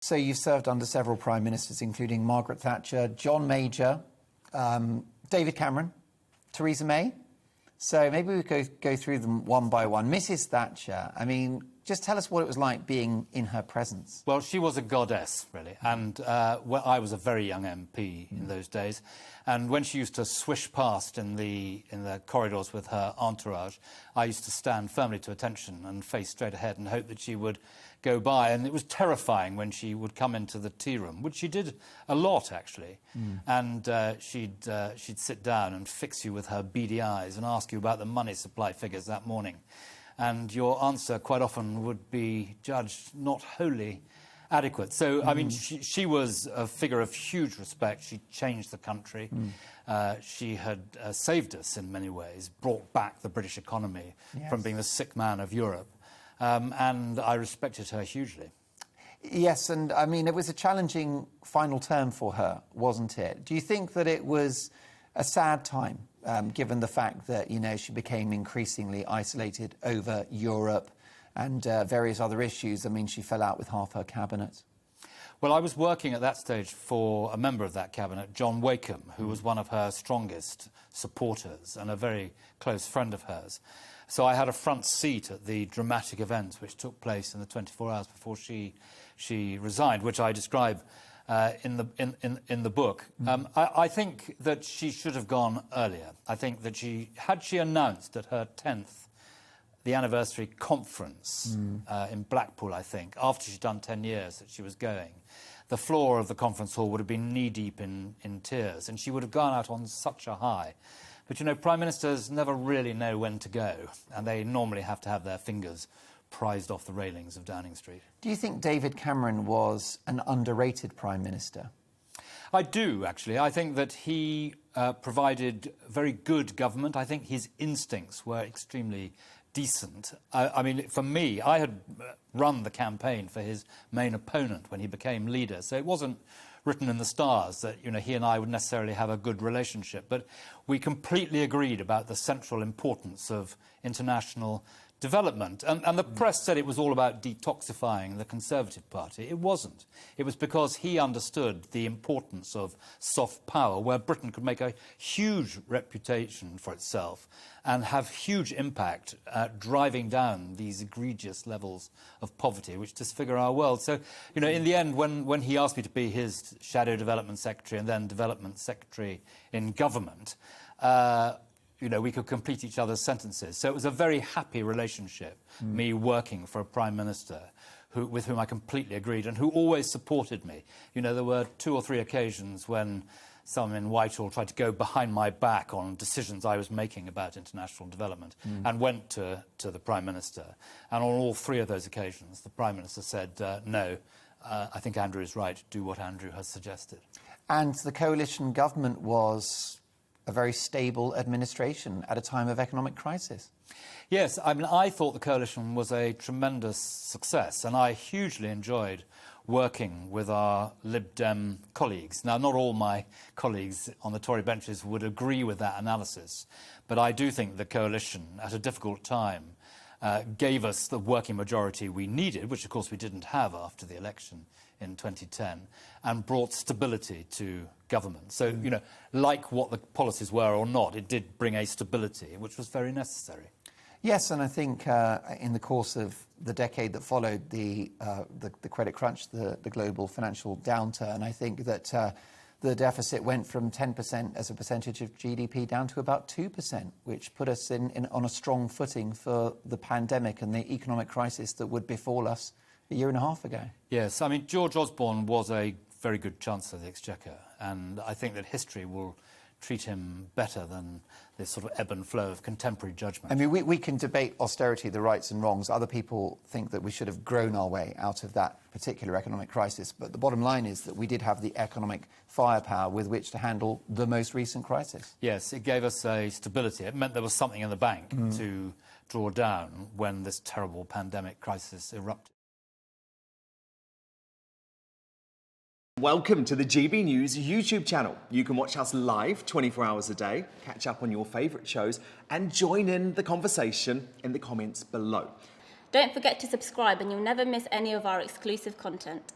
So you've served under several prime ministers, including Margaret Thatcher, John Major, David Cameron, Theresa May. So maybe we could go through them one by one. Mrs. Thatcher, I mean, just tell us what it was like being in her presence. Well, she was a goddess, really. And well, I was a very young MP in those days. And when she used to swish past in the corridors with her entourage, I used to stand firmly to attention and face straight ahead and hope that she would go by. And it was terrifying when she would come into the tea room, which she did a lot, actually. And she'd sit down and fix you with her beady eyes and ask you about the money supply figures that morning. And your answer quite often would be judged not wholly adequate. So, I mean, she was a figure of huge respect. She changed the country. She had saved us in many ways, brought back the British economy from being the sick man of Europe. And I respected her hugely. Yes, and I mean, it was a challenging final term for her, wasn't it? Do you think that it was a sad time, given the fact that, you know, she became increasingly isolated over Europe and various other issues? I mean, she fell out with half her cabinet. Well, I was working at that stage for a member of that cabinet, John Wakeham, who was one of her strongest supporters and a very close friend of hers. So I had a front seat at the dramatic events which took place in the 24 hours before she resigned, which I describe in the book. I think that she should have gone earlier. I think that had she announced at her 10th, the anniversary conference in Blackpool, I think, after she'd done 10 years that she was going, the floor of the conference hall would have been knee-deep in tears, and she would have gone out on such a high. But, you know, prime ministers never really know when to go, and they normally have to have their fingers prized off the railings of Downing Street. Do you think David Cameron was an underrated prime minister? I do, actually. I think that he provided very good government. I think his instincts were extremely decent. I mean, for me, I had run the campaign for his main opponent when he became leader, so it wasn't written in the stars that, you know, he and I would necessarily have a good relationship. But we completely agreed about the central importance of international development. And the press said it was all about detoxifying the Conservative Party. It wasn't. It was because he understood the importance of soft power, where Britain could make a huge reputation for itself and have huge impact at driving down these egregious levels of poverty which disfigure our world. So, you know, in the end, when he asked me to be his shadow development secretary and then development secretary in government, you know, we could complete each other's sentences. So it was a very happy relationship, me working for a prime minister with whom I completely agreed and who always supported me. You know, there were 2 or 3 occasions when someone in Whitehall tried to go behind my back on decisions I was making about international development and went to the prime minister. And on all 3 of those occasions, the prime minister said, no, I think Andrew is right, do what Andrew has suggested. And the coalition government was a very stable administration at a time of economic crisis. Yes, I mean, I thought the coalition was a tremendous success, and I hugely enjoyed working with our Lib Dem colleagues. Now, not all my colleagues on the Tory benches would agree with that analysis, but I do think the coalition, at a difficult time, gave us the working majority we needed, which, of course, we didn't have after the election in 2010, and brought stability to government. So, you know, like what the policies were or not, it did bring a stability, which was very necessary. Yes, and I think in the course of the decade that followed the credit crunch, the global financial downturn, I think that the deficit went from 10% as a percentage of GDP down to about 2%, which put us on a strong footing for the pandemic and the economic crisis that would befall us a year and a half ago. Yes, I mean, George Osborne was a very good Chancellor of the Exchequer, and I think that history will treat him better than this sort of ebb and flow of contemporary judgment. I mean, we can debate austerity, the rights and wrongs. Other people think that we should have grown our way out of that particular economic crisis. But the bottom line is that we did have the economic firepower with which to handle the most recent crisis. Yes, it gave us a stability. It meant there was something in the bank to draw down when this terrible pandemic crisis erupted. Welcome to the GB News YouTube channel. You can watch us live 24 hours a day, catch up on your favourite shows and join in the conversation in the comments below. Don't forget to subscribe and you'll never miss any of our exclusive content.